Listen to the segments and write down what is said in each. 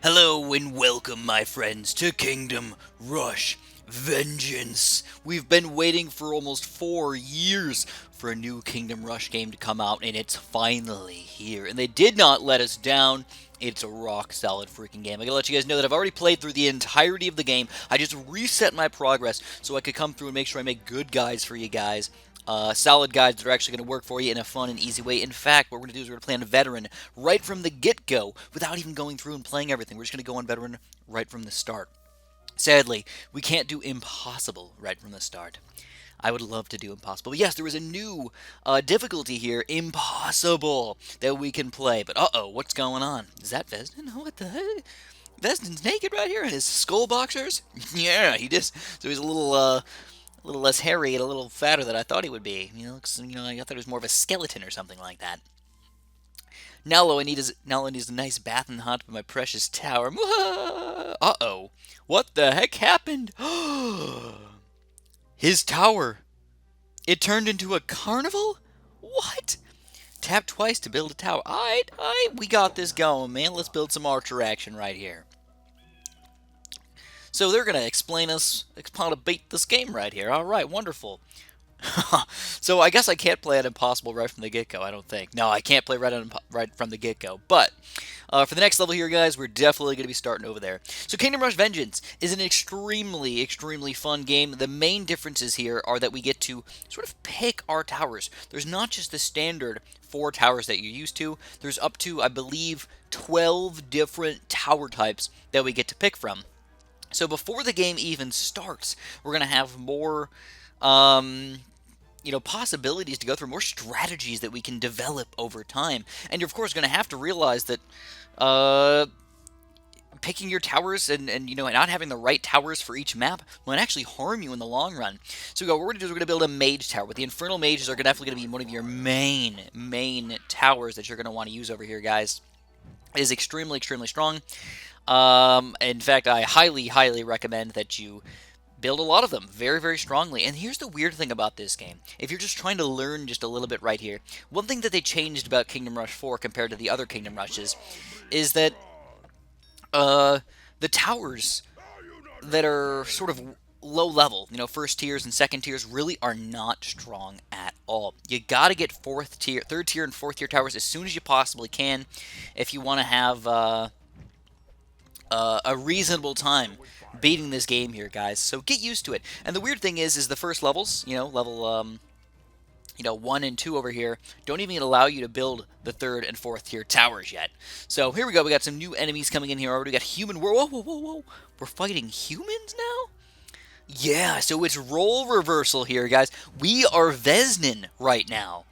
Hello and welcome, my friends, to Kingdom Rush Vengeance. We've been waiting for almost 4 years for a new Kingdom Rush game to come out, and it's finally here. And they did not let us down. It's a rock solid freaking game. I gotta let you guys know that I've already played through the entirety of the game. I just reset my progress so I could come through and make sure I make good guides for you guys. Solid guides that are actually going to work for you in a fun and easy way. In fact, what we're going to do is we're going to play on Veteran right from the get-go without even going through and playing everything. We're just going to go on Veteran right from the start. Sadly, we can't do Impossible right from the start. I would love to do Impossible. But yes, there is a new difficulty here, Impossible, that we can play. But uh-oh, what's going on? Is that Vesden? What the heck? Vesden's naked right here in his skull boxers? Yeah, he just... So he's a little less hairy and a little fatter than I thought he would be. Looks, I thought he was more of a skeleton or something like that. Now all I need is a nice bath in the hot of my precious tower. Uh-oh. What the heck happened? His tower. It turned into a carnival? What? Tap twice to build a tower. Alright, we got this going, man. Let's build some archer action right here. So they're going to explain us how to beat this game right here. Alright, wonderful. So I guess I can't play at Impossible right from the get-go, I don't think. No, I can't play right from the get-go. But for the next level here, guys, we're definitely going to be starting over there. So Kingdom Rush Vengeance is an extremely, extremely fun game. The main differences here are that we get to sort of pick our towers. There's not just the standard 4 towers that you're used to. There's up to, I believe, 12 different tower types that we get to pick from. So before the game even starts, we're going to have more, possibilities to go through, more strategies that we can develop over time. And you're, of course, going to have to realize that picking your towers and not having the right towers for each map might actually harm you in the long run. So what we're going to do is we're going to build a mage tower. With the infernal mages are definitely going to be one of your main towers that you're going to want to use over here, guys. It is extremely, extremely strong. In fact, I highly, highly recommend that you build a lot of them very, very strongly. And here's the weird thing about this game. If you're just trying to learn just a little bit right here, one thing that they changed about Kingdom Rush 4 compared to the other Kingdom Rushes is that the towers that are sort of low level, first tiers and second tiers, really are not strong at all. You got to get third tier and fourth tier towers as soon as you possibly can if you want to have a reasonable time beating this game here, guys. So get used to it. And the weird thing is the first levels, level 1 and 2 over here, don't even allow you to build the third and fourth tier towers yet. So here we go. We got some new enemies coming in here already. We got human. Whoa, whoa, whoa, whoa. We're fighting humans now? Yeah, so it's role reversal here, guys. We are Vesnin right now.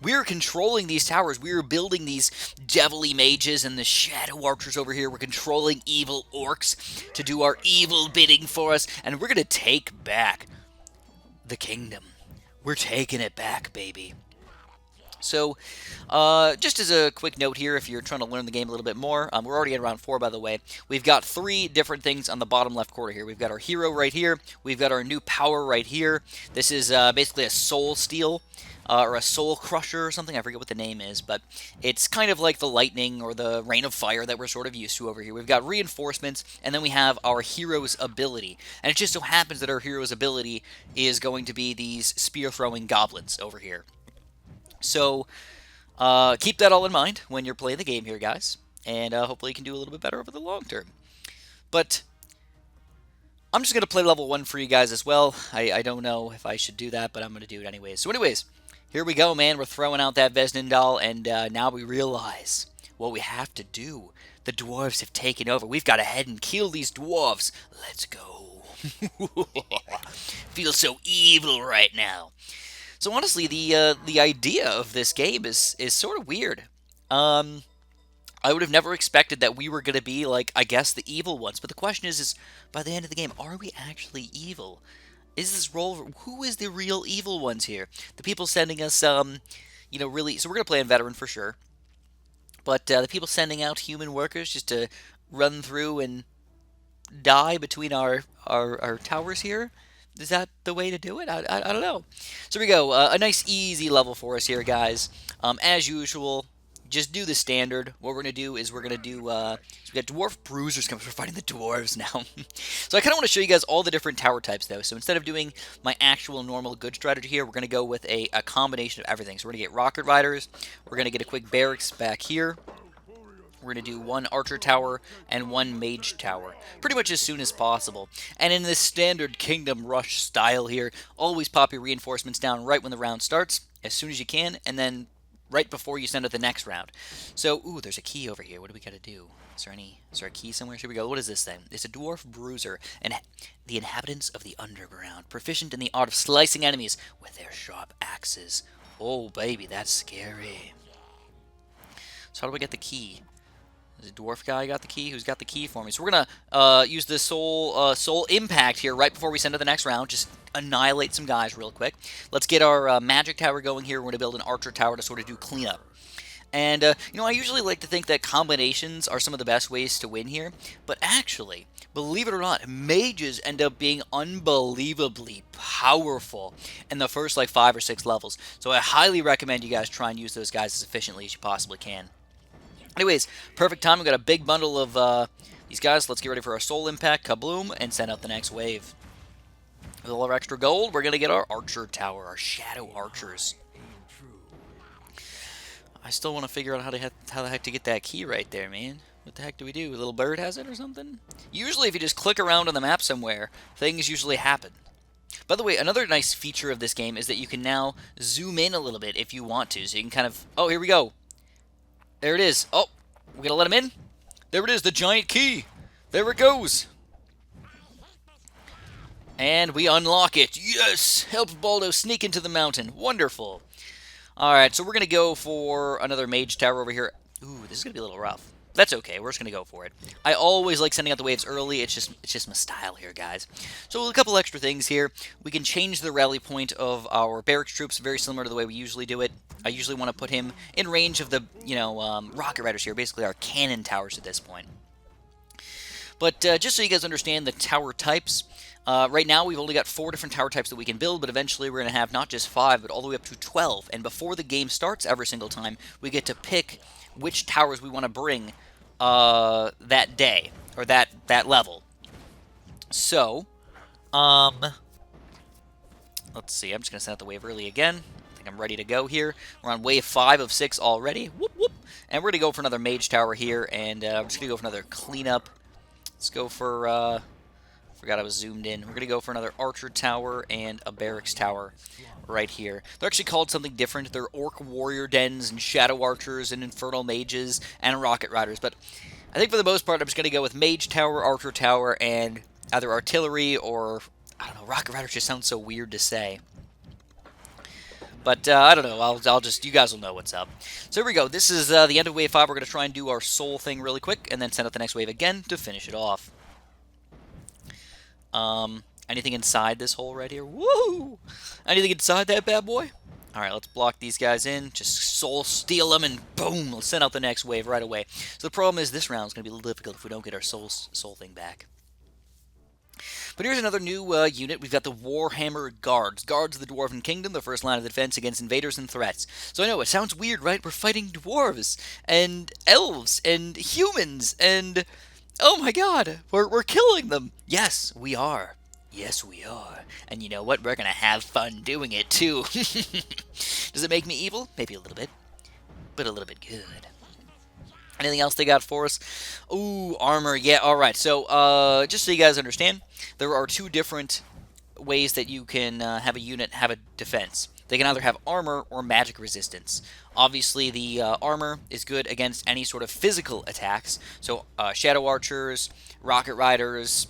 We're controlling these towers. We're building these devilly mages and the shadow archers over here. We're controlling evil orcs to do our evil bidding for us. And we're going to take back the kingdom. We're taking it back, baby. So, just as a quick note here, if you're trying to learn the game a little bit more, we're already at round 4, by the way. We've got 3 different things on the bottom left corner here. We've got our hero right here. We've got our new power right here. This is basically a soul steal. Or a soul crusher or something. I forget what the name is, but it's kind of like the lightning or the rain of fire that we're sort of used to over here. We've got reinforcements, and then we have our hero's ability. And it just so happens that our hero's ability is going to be these spear-throwing goblins over here. So, keep that all in mind when you're playing the game here, guys. And hopefully you can do a little bit better over the long term. But I'm just going to play level 1 for you guys as well. I don't know if I should do that, but I'm going to do it anyways. So anyways, here we go, man. We're throwing out that Vesnin doll, and now we realize what we have to do. The dwarves have taken over. We've got to head and kill these dwarves. Let's go. Feel so evil right now. So honestly, the idea of this game is sort of weird. I would have never expected that we were going to be, like, I guess, the evil ones. But the question is by the end of the game, are we actually evil? Is this role... Who is the real evil ones here? The people sending us, really... So we're going to play on Veteran for sure. But the people sending out human workers just to run through and die between our towers here? Is that the way to do it? I don't know. So here we go. A nice easy level for us here, guys. As usual, just do the standard. What we're going to do is we're going to do, so we got Dwarf Bruisers coming, we're fighting the Dwarves now. So I kind of want to show you guys all the different tower types, though. So instead of doing my actual normal good strategy here, we're going to go with a combination of everything. So we're going to get Rocket Riders, we're going to get a quick Barracks back here, we're going to do one Archer Tower and one Mage Tower, pretty much as soon as possible. And in this standard Kingdom Rush style here, always pop your reinforcements down right when the round starts, as soon as you can, and then right before you send out the next round. So, ooh, there's a key over here. What do we got to do? Is there a key somewhere? Here we go. What is this thing? It's a Dwarf Bruiser, and the inhabitants of the underground, proficient in the art of slicing enemies with their sharp axes. Oh, baby, that's scary. So how do I get the key? Is it dwarf guy got the key? Who's got the key for me? So we're gonna use the soul impact here right before we send to the next round. Just annihilate some guys real quick. Let's get our magic tower going here. We're gonna build an archer tower to sort of do cleanup. And you know, I usually like to think that combinations are some of the best ways to win here, but actually, believe it or not, mages end up being unbelievably powerful in the first like 5 or 6 levels. So I highly recommend you guys try and use those guys as efficiently as you possibly can. Anyways, perfect time. We've got a big bundle of these guys. Let's get ready for our soul impact, kabloom, and send out the next wave. With all our extra gold, we're going to get our archer tower, our shadow archers. I still want to figure out how the heck to get that key right there, man. What the heck do we do? A little bird has it or something? Usually if you just click around on the map somewhere, things usually happen. By the way, another nice feature of this game is that you can now zoom in a little bit if you want to. So you can kind of... Oh, here we go. There it is. Oh, we're going to let him in? There it is, the giant key. There it goes. And we unlock it. Yes! Help Baldo sneak into the mountain. Wonderful. Alright, so we're going to go for another mage tower over here. Ooh, this is going to be a little rough. That's okay, we're just going to go for it. I always like sending out the waves early, it's just my style here, guys. So a couple extra things here. We can change the rally point of our barracks troops, very similar to the way we usually do it. I usually want to put him in range of the, you know, rocket riders here, basically our cannon towers at this point. But just so you guys understand the tower types, right now we've only got 4 different tower types that we can build, but eventually we're going to have not just 5, but all the way up to 12. And before the game starts every single time, we get to pick which towers we want to bring that day, or that level. So, let's see, I'm just going to send out the wave early again. I think I'm ready to go here. We're on wave 5 of 6 already. Whoop, whoop. And we're going to go for another mage tower here, and I'm just going to go for another cleanup. Let's go for, forgot I was zoomed in. We're going to go for another archer tower and a barracks tower right here. They're actually called something different. They're orc warrior dens and shadow archers and infernal mages and rocket riders. But I think for the most part, I'm just going to go with mage tower, archer tower, and either artillery or, I don't know, rocket riders just sounds so weird to say. But I don't know. I'll just, you guys will know what's up. So here we go. This is the end of wave 5. We're going to try and do our soul thing really quick and then send out the next wave again to finish it off. Anything inside this hole right here? Woo! Anything inside that bad boy? Alright, let's block these guys in. Just soul steal them and boom! Let's send out the next wave right away. So the problem is this round is going to be a little difficult if we don't get our soul thing back. But here's another new unit. We've got the Warhammer Guards. Guards of the Dwarven Kingdom, the first line of defense against invaders and threats. So I know, it sounds weird, right? We're fighting dwarves, and elves, and humans, and... Oh my god, we're killing them. Yes, we are. Yes, we are. And you know what? We're going to have fun doing it, too. Does it make me evil? Maybe a little bit. But a little bit good. Anything else they got for us? Ooh, armor. Yeah, alright. So, just so you guys understand, there are 2 different ways that you can have a unit have a defense. They can either have armor or magic resistance. Obviously, the armor is good against any sort of physical attacks. So, shadow archers, rocket riders,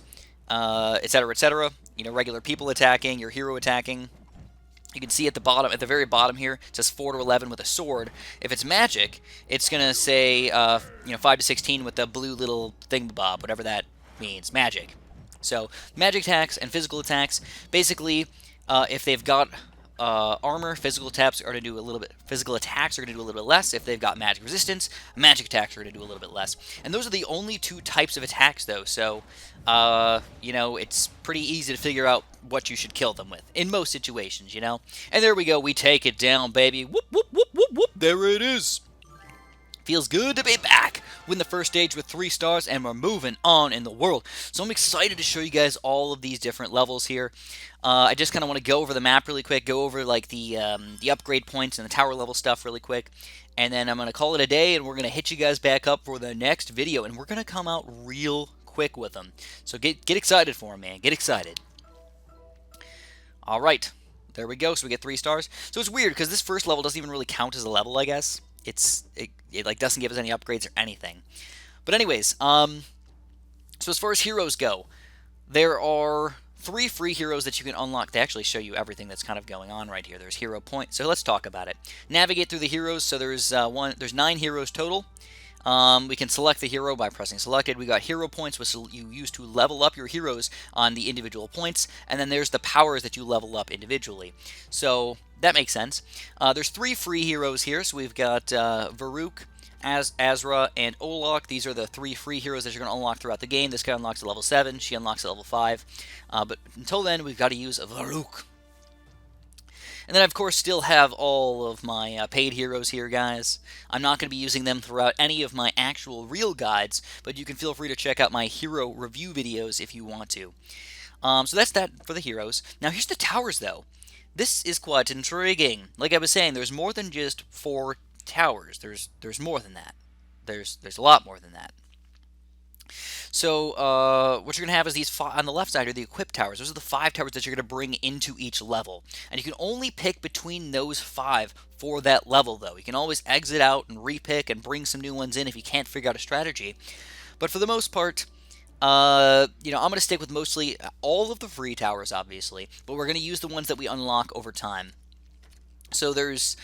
etc., etc. You know, regular people attacking, your hero attacking. You can see at the bottom, at the very bottom here, it says 4 to 11 with a sword. If it's magic, it's gonna say, you know, 5 to 16 with the blue little thingamabob, whatever that means, magic. So, magic attacks and physical attacks. Basically, if they've got armor, physical attacks are going to do a little bit. Physical attacks are going to do a little bit less. If they've got magic resistance, magic attacks are going to do a little bit less. And those are the only 2 types of attacks, though. So, you know, it's pretty easy to figure out what you should kill them with in most situations. You know. And there we go. We take it down, baby. Whoop whoop whoop whoop whoop. There it is. Feels good to be back. Win the first stage with 3 stars, and we're moving on in the world. So I'm excited to show you guys all of these different levels here. I just kind of want to go over the map really quick, go over like the upgrade points and the tower level stuff really quick, and then I'm going to call it a day, and we're going to hit you guys back up for the next video, and we're going to come out real quick with them. So get excited for them, man. Get excited. All right. There we go. So we get 3 stars. So it's weird because this first level doesn't even really count as a level, I guess. It like doesn't give us any upgrades or anything. But anyways, so as far as heroes go, there are 3 free heroes that you can unlock. They actually show you everything that's kind of going on right here. There's hero points. So let's talk about it. Navigate through the heroes. So there's 9 heroes total. We can select the hero by pressing selected. We got hero points, which you use to level up your heroes on the individual points, and then there's the powers that you level up individually. So that makes sense. There's 3 free heroes here. So we've got Varuk, Azra, and Olok. These are the 3 free heroes that you're going to unlock throughout the game. This guy unlocks at level 7. She unlocks at level 5. But until then, we've got to use Varuk. And then, of course, still have all of my paid heroes here, guys. I'm not going to be using them throughout any of my actual real guides, but you can feel free to check out my hero review videos if you want to. So that's that for the heroes. Now, here's the towers, though. This is quite intriguing. Like I was saying, there's more than just 4 towers. There's more than that. There's a lot more than that. So what you're going to have is these on the left side are the equipped towers. Those are the 5 towers that you're going to bring into each level. And you can only pick between those 5 for that level, though. You can always exit out and repick and bring some new ones in if you can't figure out a strategy. But for the most part, I'm going to stick with mostly all of the free towers, obviously. But we're going to use the ones that we unlock over time. So there's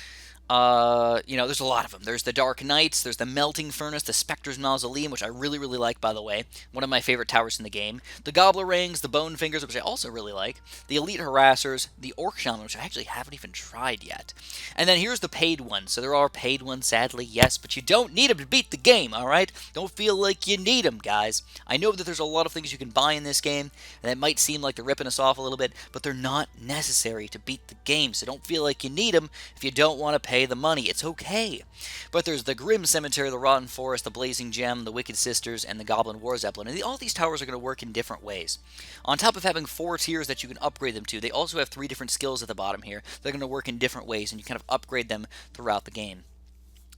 there's a lot of them. There's the Dark Knights, there's the Melting Furnace, the Spectre's Mausoleum, which I really, really like, by the way. One of my favorite towers in the game. The Gobbler Rings, the Bone Fingers, which I also really like. The Elite Harassers, the Orc Shaman, which I actually haven't even tried yet. And then here's the paid ones. So there are paid ones, sadly, yes, but you don't need them to beat the game, alright? Don't feel like you need them, guys. I know that there's a lot of things you can buy in this game, and it might seem like they're ripping us off a little bit, but they're not necessary to beat the game, so don't feel like you need them if you don't want to pay the money. It's okay. But there's the Grim Cemetery, the Rotten Forest, the Blazing Gem, the Wicked Sisters, and the Goblin War Zeppelin. And all these towers are going to work in different ways. On top of having 4 tiers that you can upgrade them to, they also have 3 different skills at the bottom here. They're going to work in different ways, and you kind of upgrade them throughout the game.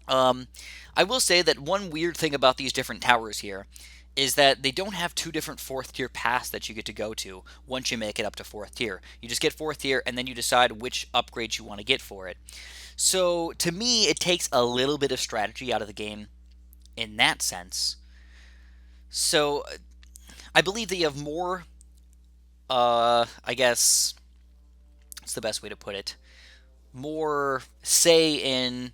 I will say that one weird thing about these different towers here is that they don't have 2 different 4th tier paths that you get to go to once you make it up to 4th tier. You just get 4th tier, and then you decide which upgrades you want to get for it. So, to me, it takes a little bit of strategy out of the game in that sense. So, I believe that you have more, I guess, what's the best way to put it? More say in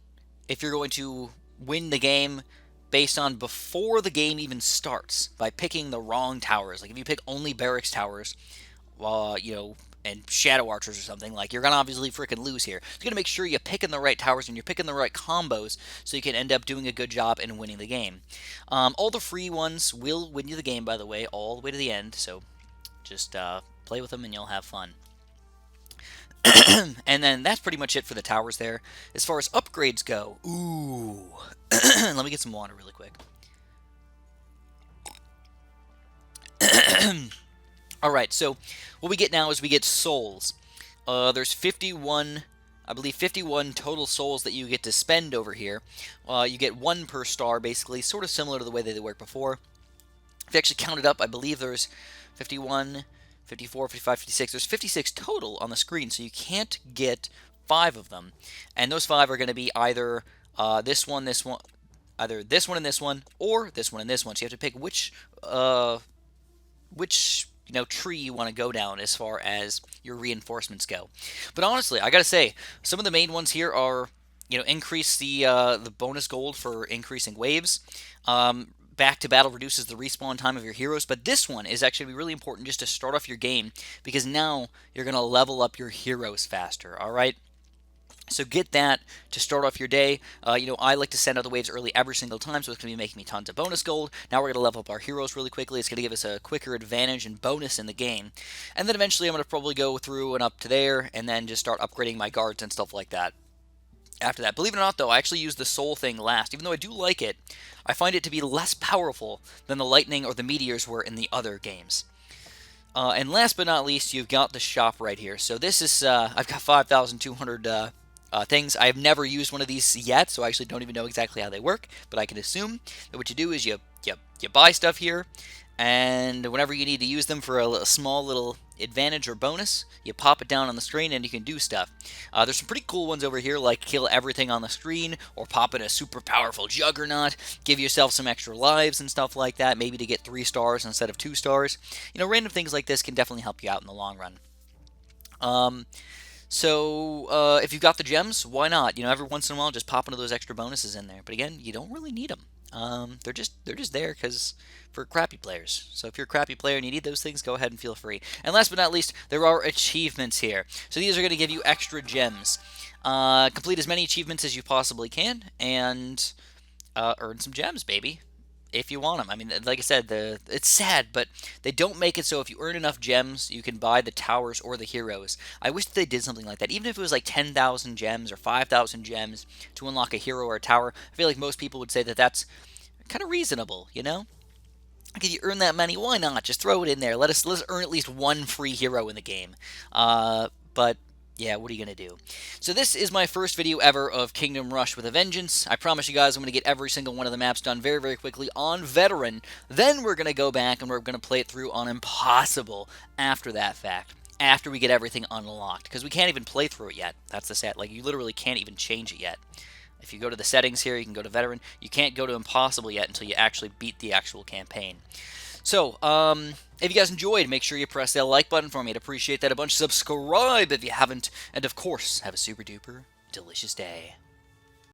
if you're going to win the game based on before the game even starts by picking the wrong towers. Like, if you pick only barracks towers, and shadow archers or something, like, you're going to obviously freaking lose here. So you got to make sure you're picking the right towers and you're picking the right combos so you can end up doing a good job and winning the game. All the free ones will win you the game, by the way, all the way to the end, so just play with them and you'll have fun. And then that's pretty much it for the towers there. As far as upgrades go, let me get some water really quick. Alright, so what we get now is we get souls. There's 51, I believe 51 total souls that you get to spend over here. You get 1 per star, basically, sort of similar to the way they worked before. If you actually count it up, I believe there's 51, 54, 55, 56. There's 56 total on the screen, so you can't get 5 of them. And those 5 are going to be either this one, either this one and this one, or this one and this one. So you have to pick which tree you want to go down as far as your reinforcements go. But honestly, I gotta say, some of the main ones here are, increase the bonus gold for increasing waves. Back to battle reduces the respawn time of your heroes, but this one is actually really important just to start off your game, because now you're going to level up your heroes faster, alright? So get that to start off your day. I like to send out the waves early every single time, so it's going to be making me tons of bonus gold. Now we're going to level up our heroes really quickly. It's going to give us a quicker advantage and bonus in the game. And then eventually I'm going to probably go through and up to there, and then just start upgrading my guards and stuff like that. after that. Believe it or not, though, I actually use the soul thing last. Even though I do like it, I find it to be less powerful than the lightning or the meteors were in the other games. And last but not least, you've got the shop right here. So this is, I've got 5,200 things. I have never used one of these yet, so I actually don't even know exactly how they work, but I can assume that what you do is you buy stuff here, and whenever you need to use them for a small little advantage or bonus, you pop it down on the screen and you can do stuff. There's some pretty cool ones over here, like kill everything on the screen, or pop in a super powerful juggernaut, give yourself some extra lives and stuff like that, maybe to get 3 stars instead of 2 stars. You know, random things like this can definitely help you out in the long run. So if you've got the gems, why not? You know, every once in a while, just pop into those extra bonuses in there. But again, you don't really need them. They're just there because for crappy players. So if you're a crappy player and you need those things, go ahead and feel free. And last but not least, there are achievements here. So these are going to give you extra gems. Complete as many achievements as you possibly can, and earn some gems, baby, if you want them. I mean, like I said, it's sad, but they don't make it so if you earn enough gems, you can buy the towers or the heroes. I wish they did something like that. Even if it was like 10,000 gems or 5,000 gems to unlock a hero or a tower, I feel like most people would say that that's kind of reasonable, you know? Like if you earn that money, why not? Just throw it in there. Let's earn at least one free hero in the game. But yeah, what are you going to do? So this is my first video ever of Kingdom Rush with a Vengeance. I promise you guys I'm going to get every single one of the maps done very, very quickly on Veteran. Then we're going to go back and we're going to play it through on Impossible after that fact. After we get everything unlocked. Because we can't even play through it yet. That's the set. Like, you literally can't even change it yet. If you go to the settings here, you can go to Veteran. You can't go to Impossible yet until you actually beat the actual campaign. So, if you guys enjoyed, make sure you press that like button for me. I'd appreciate that a bunch. Subscribe if you haven't. And, of course, have a super duper delicious day.